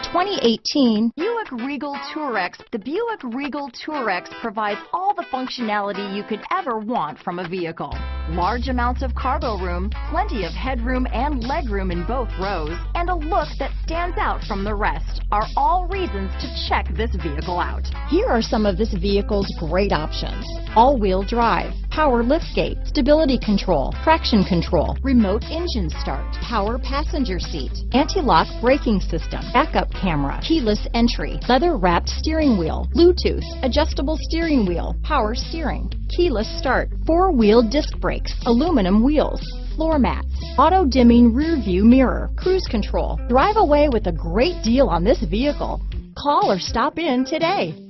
2018 Buick Regal TourX. The Buick Regal TourX provides all the functionality you could ever want from a vehicle. Large amounts of cargo room, plenty of headroom and legroom in both rows, and a look that stands out from the rest are all reasons to check this vehicle out. Here are some of this vehicle's great options: all-wheel drive, power liftgate, stability control, traction control, remote engine start, power passenger seat, anti-lock braking system, backup camera, keyless entry, leather-wrapped steering wheel, Bluetooth, adjustable steering wheel, power steering, keyless start, four-wheel disc brakes, aluminum wheels, floor mats, auto-dimming rear-view mirror, cruise control. Drive away with a great deal on this vehicle. Call or stop in today.